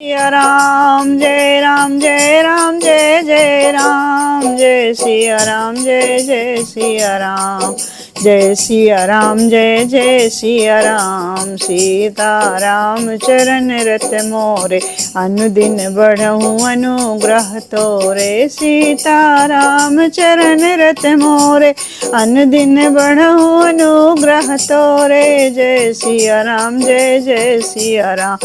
सिया राम जय राम जय राम जय जय राम जय सिया राम जय जय सिया राम जय सिया राम जय जय सिया राम। सीता राम चरण रत मोरे अनुदिन बढ़हु अनुग्रह तोरे। सीता राम चरण रत मोरे अनुदिन बढ़हु अनुग्रह तोरे। जय सिया राम जय जय सिया राम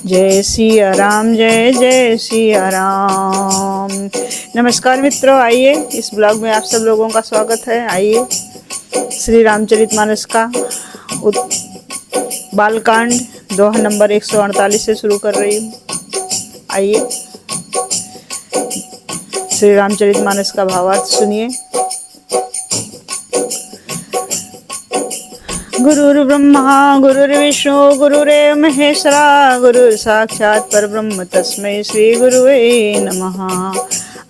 जय सिया राम जय जय सिया राम। नमस्कार मित्रों, आइए इस ब्लॉग में आप सब लोगों का स्वागत है। आइए श्री रामचरितमानस का बालकांड दोहा नंबर 148 से शुरू कर रही हूँ। आइए श्री रामचरितमानस का भावार्थ सुनिए। गुरुर्ब्रह्मा गुरुर्विष्णु गुरुरेव महेश्वरा गुरु साक्षात् परब्रह्म तस्मै श्री गुरुवे नमः।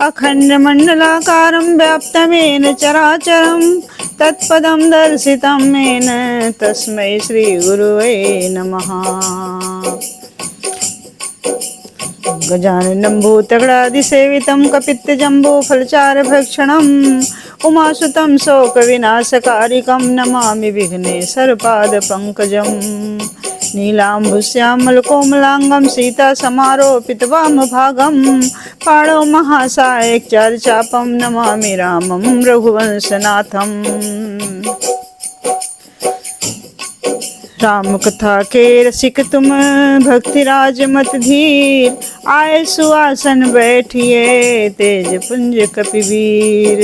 अखंड मंडलाकारं व्याप्तमेन चराचरं तत्पदं दर्शितं येन तस्मै श्री गुरुवे नमः। गजाननं भूतगणादिसेवितं कपित्तजम्बूफलचारुभक्षणम् उमासुतं शोकविनाशकारिकं नमामि विघ्नेश्वरपादपङ्कजं। नीलाम्बुश्यामलकोमलाङ्गं सीतासमारोपितवामभागं पाणौ महासायकचारुचापं नमामि रामं रघुवंशनाथम्। राम कथा के रसिक तुम भक्तिराज मत धीर आए सुआसन बैठिए तेज पुंज कपिवीर।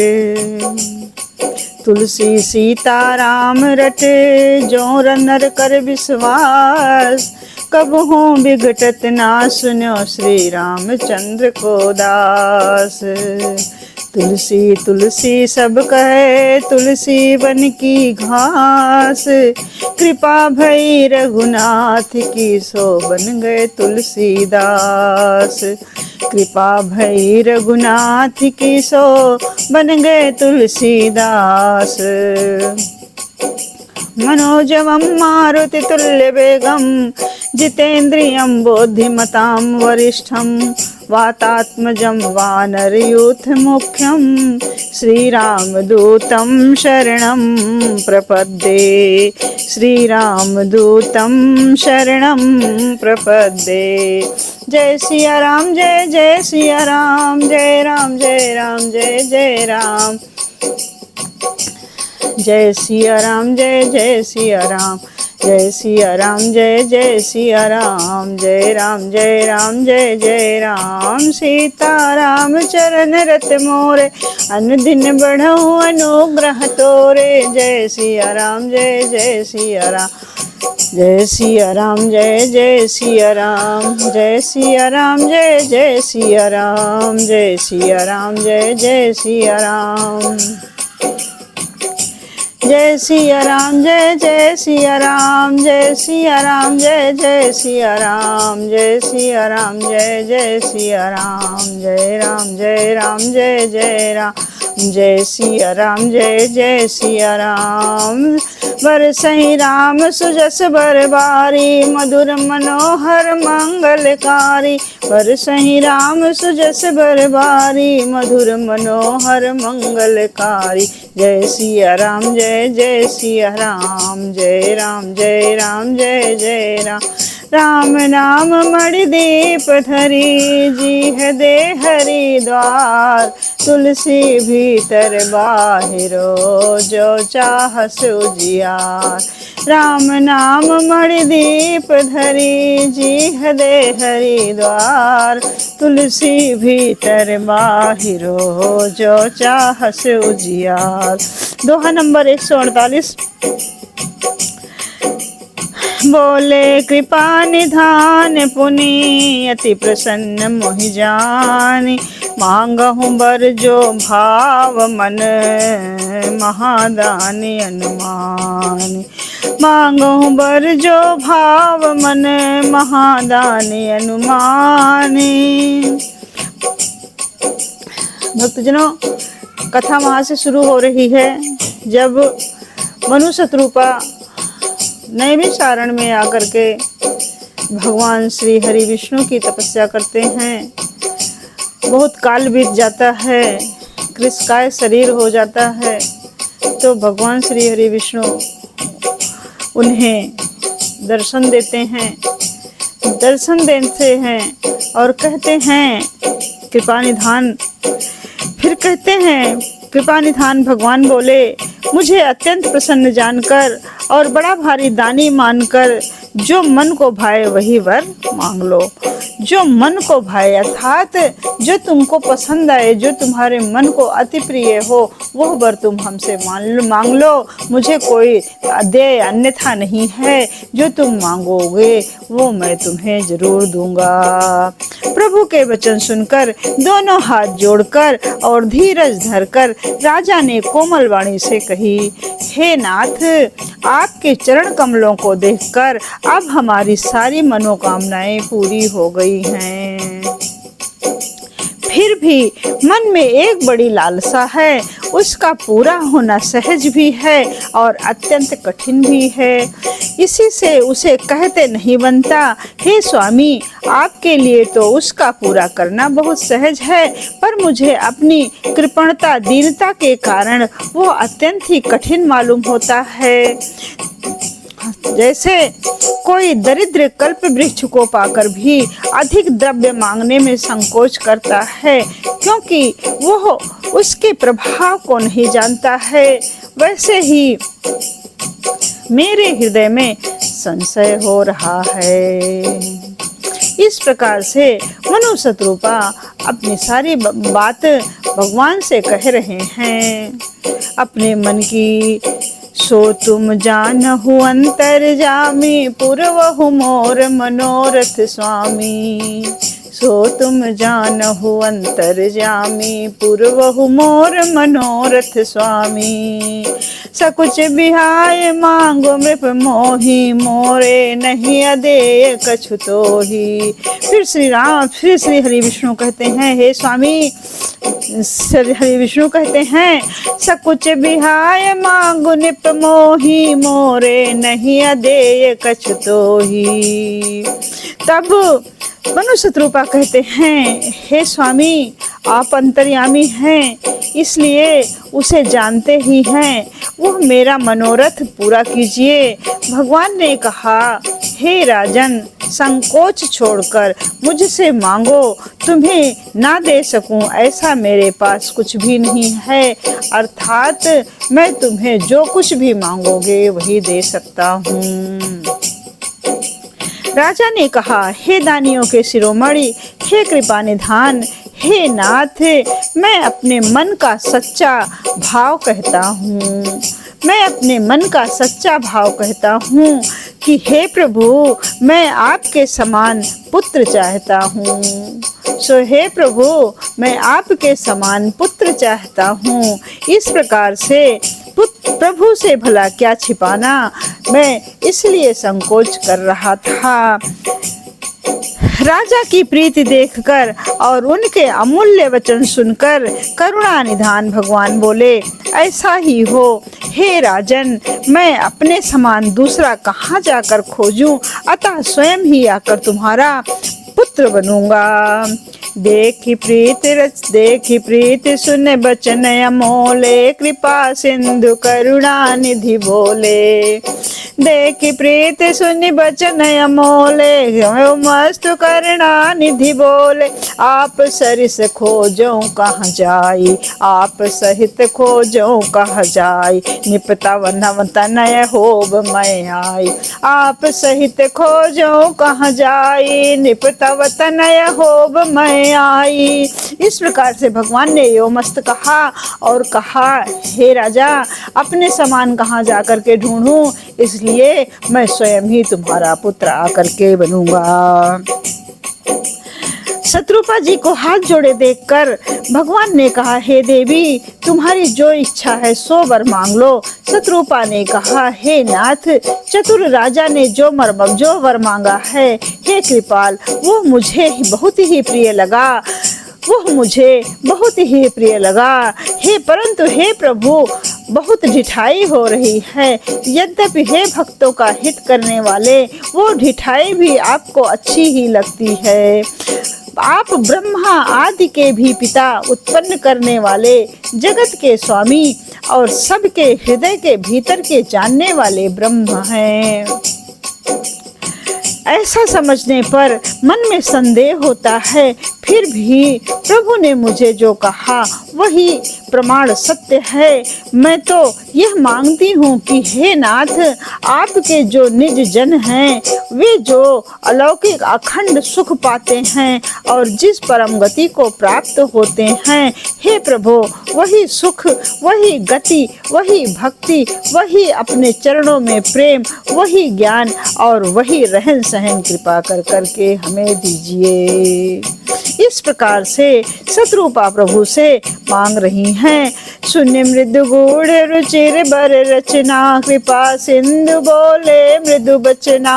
तुलसी सीता राम रटे जोर नर कर विश्वास कबहू बिघटत ना सुनो श्री रामचंद्र को दास। तुलसी तुलसी सब कहे तुलसी बन की घास कृपा भई रघुनाथ की सो बन गए तुलसीदास। कृपा भई रघुनाथ की सो बन गए तुलसीदास। मनोजवं मारुति तुल्य वेगं जितेन्द्रियं बुद्धिमतां वरिष्ठं वातात्मजं वानरयूथ मुख्यं श्रीरामदूतं शरणं प्रपद्ये। श्रीरामदूतं शरणं प्रपद्ये। जय सिया राम जय जय सिया राम जय राम जय राम जय जय राम जय सिया राम जय जय सिया राम जय सिया राम जय जय सिया राम जय राम जय राम जय जय राम। सीता राम चरण रत मोरे अनुदिन बढ़हु अनुग्रह तोरे। जय सिया राम जय जय सिया राम जय सिया राम जय जय सिया राम जय सिया राम जय जय सिया राम जय सिया राम जय जय सिया राम जय सिया राम जय जय सिया राम जय सिया राम जय जय सिया राम जय सिया राम जय जय सिया राम जय राम जय राम जय जय राम जय सिया राम जय जय सिया राम। बरसहि राम सुजस बरबारी मधुर मनोहर मंगलकारी। बरसहि राम सुजस बरबारी मधुर मनोहर मंगलकारी। जय सिया राम जय जय सिया राम जय राम जय राम जय जय राम। राम नाम मणि दीप धरी जी दे हरिद्वार। तुलसी भीतर बाहिरो जो चाह सुजियार। राम नाम मणि दीप धरी जी दे हरिद्वार। तुलसी भीतर बाहिरो जो चाह सुजियार। दोहा नंबर 148। बोले कृपा निधान पुनि अति प्रसन्न मोहि जानि। मांगहु बर जो भाव मन महादानी अनुमानी। मांगहु बर जो भाव मन महादानी अनुमानी। भक्तजनों, कथा वहाँ से शुरू हो रही है जब मनु शत्रुपा नैमिषारण्य में आकर के भगवान श्री हरि विष्णु की तपस्या करते हैं। बहुत काल बीत जाता है, कृष्णकाय शरीर हो जाता है, तो भगवान श्री हरि विष्णु उन्हें दर्शन देते हैं। दर्शन देते हैं और कहते हैं कृपा निधान। फिर कहते हैं कृपा निधान भगवान बोले, मुझे अत्यंत प्रसन्न जानकर और बड़ा भारी दानी मानकर जो मन को भाए वही वर मांग लो। जो मन को भाए अर्थात जो तुमको पसंद आए, जो तुम्हारे मन को अति प्रिय हो, वह वर तुम हमसे मांग लो। मुझे कोई दे अन्यथा नहीं है, जो तुम मांगोगे वो मैं तुम्हें जरूर दूंगा। प्रभु के वचन सुनकर दोनों हाथ जोड़कर और धीरज धरकर राजा ने कोमल वाणी से कही, हे नाथ, आपके चरण कमलों को देखकर अब हमारी सारी मनोकामनाएं पूरी हो गई हैं। फिर भी मन में एक बड़ी लालसा है, उसका पूरा होना सहज भी है और अत्यंत कठिन भी है। इसी से उसे कहते नहीं बनता। हे स्वामी, आपके लिए तो उसका पूरा करना बहुत सहज है, पर मुझे अपनी कृपणता दीनता के कारण वो अत्यंत ही कठिन मालूम होता है। जैसे कोई दरिद्र कल्प वृक्ष को पाकर भी अधिक द्रव्य मांगने में संकोच करता है, क्योंकि वह उसके प्रभाव को नहीं जानता है, वैसे ही मेरे हृदय में संशय हो रहा है। इस प्रकार से मनु शत्रुपा अपनी सारी बात भगवान से कह रहे हैं। अपने मन की सो तुम जानहु अंतर्जामी, पूर्वहु मोर मनोरथ स्वामी। सो तुम जानहु अंतर्जामी, पूर्वहु मोर मनोरथ स्वामी। सकुच बिहाय मांगो मृप मोहि, मोरे नहीं अदेय कछु तोहि। फिर श्री हरि विष्णु कहते हैं, हे स्वामी, श्री हरि विष्णु कहते हैं, सकुच बिहाय मांगो निप मोहि, मोरे नहीं अदेय कछु तोहि। तब मनु शत्रुपा कहते हैं, हे स्वामी, आप अंतर्यामी हैं, इसलिए उसे जानते ही हैं, वह मेरा मनोरथ पूरा कीजिए। भगवान ने कहा, हे राजन, संकोच छोड़कर मुझसे मांगो, तुम्हें ना दे सकूं ऐसा मेरे पास कुछ भी नहीं है, अर्थात मैं तुम्हें जो कुछ भी मांगोगे वही दे सकता हूँ। राजा ने कहा, हे दानियों के शिरोमणि, हे कृपा निधान, हे नाथ, मैं अपने मन का सच्चा भाव कहता हूँ। मैं अपने मन का सच्चा भाव कहता हूँ कि हे प्रभु, मैं आपके समान पुत्र चाहता हूँ। सो हे प्रभु, मैं आपके समान पुत्र चाहता हूँ। इस प्रकार से प्रभु से भला क्या छिपाना, मैं इसलिए संकोच कर रहा था। राजा की प्रीति देखकर और उनके अमूल्य वचन सुनकर करुणा निधान भगवान बोले, ऐसा ही हो हे राजन, मैं अपने समान दूसरा कहाँ जाकर खोजूं, अतः स्वयं ही आकर तुम्हारा पुत्र बनूंगा। देखी प्रीत सुन बचन अमोले, कृपा सिंधु करुणा निधि बोले। देखी प्रीत सुन बचन अमोले, मस्त करुणा निधि बोले। आप सरिस खोजो कहाँ जाई, आप सहित खोजो कहाँ जाई। निपता वनव तनय होब मैं आई, आप सहित खोजो कहाँ जाई। निपता तनय होब मैं आई। इस प्रकार से भगवान ने यो मस्त कहा और कहा, हे राजा, अपने समान कहाँ जाकर के ढूंढूं, इसलिए मैं स्वयं ही तुम्हारा पुत्र आकर के बनूंगा। शत्रुपा जी को हाथ जोड़े देखकर भगवान ने कहा, हे देवी, तुम्हारी जो इच्छा है सो वर मांग लो। शत्रुपा ने कहा, हे नाथ, चतुर राजा ने जो वर मांगा है, हे कृपाल, वो मुझे बहुत ही प्रिय लगा, वह मुझे बहुत ही प्रिय लगा। हे परंतु हे प्रभु, बहुत ढिठाई हो रही है। यद्यपि हे भक्तों का हित करने वाले, वो ढिठाई भी आपको अच्छी ही लगती है। आप ब्रह्मा आदि के भी पिता, उत्पन्न करने वाले, जगत के स्वामी और सबके हृदय के भीतर के जानने वाले ब्रह्म हैं। ऐसा समझने पर मन में संदेह होता है, फिर भी प्रभु ने मुझे जो कहा वही प्रमाण सत्य है। मैं तो यह मांगती हूँ कि हे नाथ, आपके जो निज जन हैं, वे जो अलौकिक अखंड सुख पाते हैं और जिस परम गति को प्राप्त होते हैं, हे प्रभु, वही सुख, वही गति, वही भक्ति, वही अपने चरणों में प्रेम, वही ज्ञान और वही रहन सहन कृपा कर करके हमें दीजिए। इस प्रकार से सतरूपा प्रभु से मांग रही हैं। शून्य मृदु गूढ़ रुचिर बर रचना, कृपा सिंधु बोले मृदु बचना।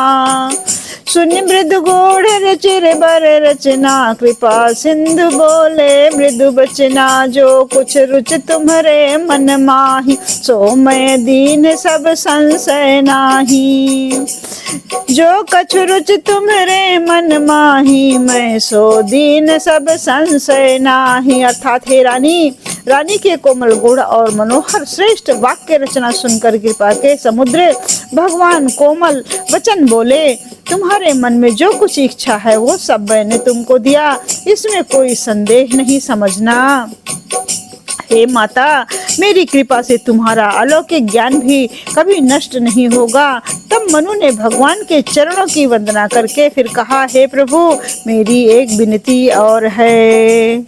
शून्य मृदु गूढ़ रुचिर बर रचना, कृपा सिंधु बोले मृदु बचना। जो कुछ रुच तुम्हारे मन माही, सो मैं दीन सब संशय नाही। जो कछु रुच तुम्हारे मन माही, मैं सो दीन सब संशय नाही। अर्थात हे रानी, रानी के कोमल गुण और मनोहर श्रेष्ठ वाक्य रचना सुनकर कृपा के समुद्र भगवान कोमल वचन बोले, तुम्हारे मन में जो कुछ इच्छा है वो सब मैंने तुमको दिया, इसमें कोई संदेह नहीं समझना। हे माता, मेरी कृपा से तुम्हारा अलौकिक ज्ञान भी कभी नष्ट नहीं होगा। तब मनु ने भगवान के चरणों की वंदना करके फिर कहा, हे प्रभु, मेरी एक विनती और है।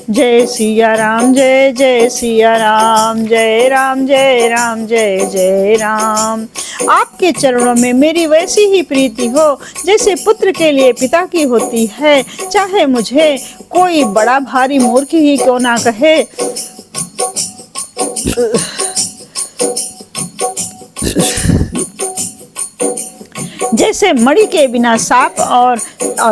जय सिया राम, जय जय सिया राम, जय राम जय राम, जय जय राम। आपके चरणों में मेरी वैसी ही प्रीति हो जैसे पुत्र के लिए पिता की होती है, चाहे मुझे कोई बड़ा भारी मूर्ख ही क्यों ना कहे। जैसे मणि के बिना सांप और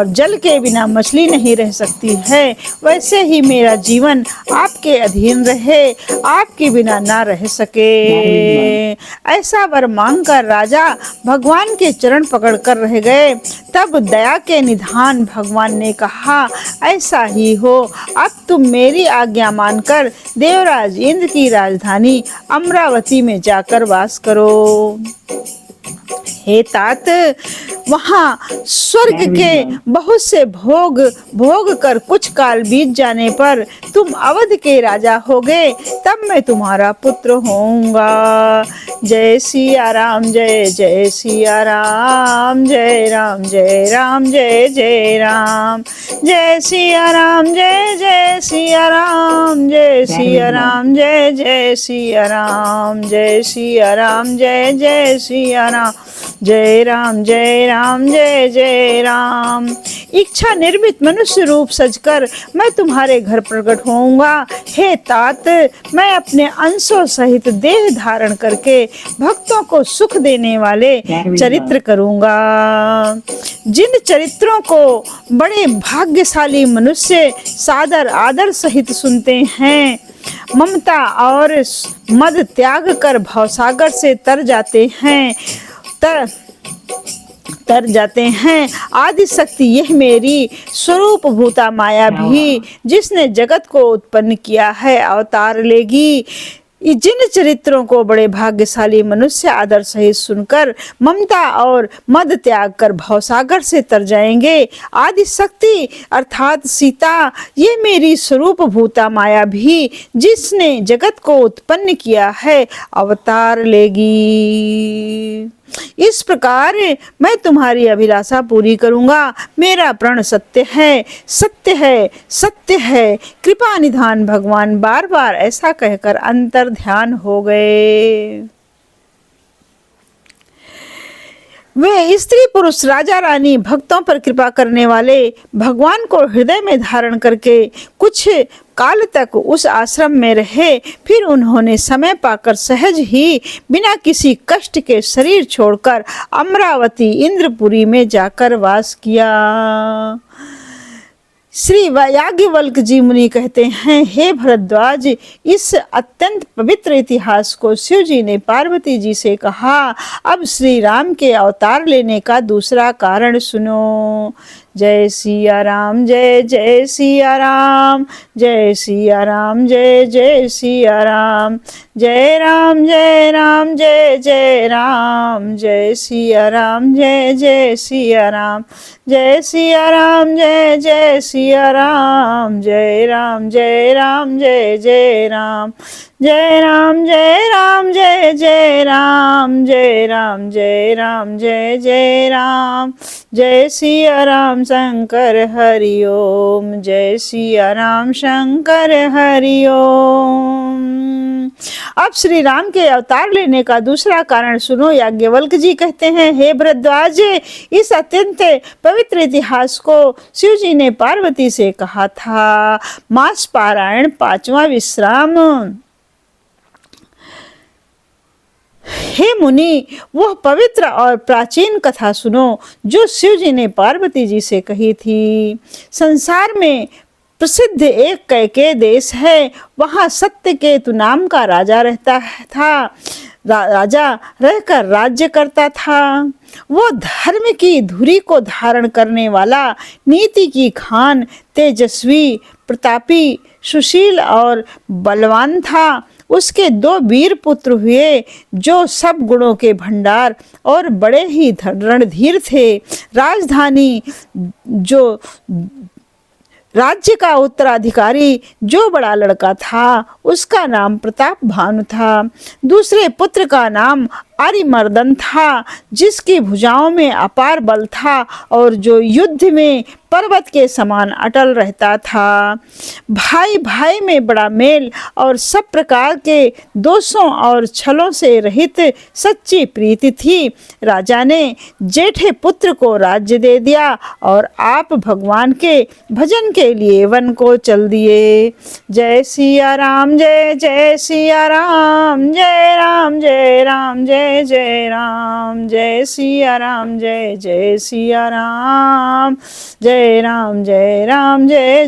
जल के बिना मछली नहीं रह सकती है, वैसे ही मेरा जीवन आपके अधीन रहे, आपके बिना ना रह सके। ऐसा वर मांगकर राजा भगवान के चरण पकड़कर रह गए। तब दया के निधान भगवान ने कहा, ऐसा ही हो, अब तुम मेरी आज्ञा मानकर देवराज इंद्र की राजधानी अमरावती में जाकर वास करो। हे तात, वहाँ स्वर्ग के बहुत से भोग कर कुछ काल बीत जाने पर तुम अवध के राजा होगे, तब मैं तुम्हारा पुत्र होऊंगा। जय सिया राम, जय जय सिया राम, जय राम जय राम, जय जय राम। जय सिया राम, जय जय सिया राम, जय सिया राम, जय जय सिया राम, जय सिया राम, जय जय सिया राम, जय राम जय राम, जय जय राम। इच्छा निर्मित मनुष्य रूप सजकर मैं तुम्हारे घर प्रकट होऊंगा। हे तात, मैं अपने अंशों सहित देह धारण करके भक्तों को सुख देने वाले चरित्र करूंगा। जिन चरित्रों को बड़े भाग्यशाली मनुष्य सादर आदर सहित सुनते हैं, ममता और मद त्याग कर भवसागर से तर जाते हैं। आदि शक्ति यह मेरी स्वरूप भूता माया भी, जिसने जगत को उत्पन्न किया है, अवतार लेगी। जिन चरित्रों को बड़े भाग्यशाली मनुष्य आदर सहित सुनकर ममता और मद त्याग कर भवसागर से तर जाएंगे, आदि शक्ति अर्थात सीता, ये मेरी स्वरूप भूता माया भी, जिसने जगत को उत्पन्न किया है, अवतार लेगी। इस प्रकार मैं तुम्हारी अभिलाषा पूरी करूंगा। मेरा प्रण सत्य है, सत्य है, सत्य है। कृपा निधान भगवान बार बार ऐसा कहकर अंतर ध्यान हो गए। वे स्त्री पुरुष राजा रानी भक्तों पर कृपा करने वाले भगवान को हृदय में धारण करके कुछ काल तक उस आश्रम में रहे। फिर उन्होंने समय पाकर सहज ही बिना किसी कष्ट के शरीर छोड़कर अमरावती इंद्रपुरी में जाकर वास किया। श्री याज्ञवल्क्य जी मुनि कहते हैं, हे भरद्वाज, इस अत्यंत पवित्र इतिहास को शिव जी ने पार्वती जी से कहा। अब श्री राम के अवतार लेने का दूसरा कारण सुनो। जय सिया राम, जय जय सिया राम, जय सिया राम, जय जय सिया राम, जय राम जय राम, जय जय राम, जय सिया राम, जय जय सिया राम, जय सिया राम, जय जय सिया राम, जय राम जय राम, जय जय राम, जय राम जय राम, जय जय राम, जय राम जय राम, जय जय राम, जय सिया राम शंकर हरि ओम, जय सिया राम शंकर हरि ओम। अब श्री राम के अवतार लेने का दूसरा कारण सुनो। याज्ञवल्क्य जी कहते हैं, हे भरद्वाज, इस अत्यंत पवित्र इतिहास को शिव जी ने पार्वती से कहा था। मास पारायण, पांचवा विश्राम। हे मुनि, वह पवित्र और प्राचीन कथा सुनो जो शिव जी ने पार्वती जी से कही थी। संसार में प्रसिद्ध एक कैकेय देश है। वहाँ सत्यकेतु नाम का राजा रहता था। राजा रहकर राज्य करता था। वो धर्म की धुरी को धारण करने वाला, नीति की खान, तेजस्वी, प्रतापी, सुशील और बलवान था। उसके 2 वीर पुत्र हुए जो सब गुणों के भंडार और बड़े ही रणधीर थे। राजधानी जो राज्य का उत्तराधिकारी जो बड़ा लड़का था, उसका नाम प्रताप भानु था। दूसरे पुत्र का नाम आर्यमर्दन था, जिसकी भुजाओं में अपार बल था और जो युद्ध में पर्वत के समान अटल रहता था। भाई भाई में बड़ा मेल और सब प्रकार के दोषों और छलों से रहित सच्ची प्रीति थी। राजा ने जेठे पुत्र को राज्य दे दिया और आप भगवान के भजन के लिए वन को चल दिए। जय सिया राम, जय जय सिया राम, जय राम जय राम, जय जय राम, जय सिया राम, जय जय सिया राम, जय राम जय राम, जय जय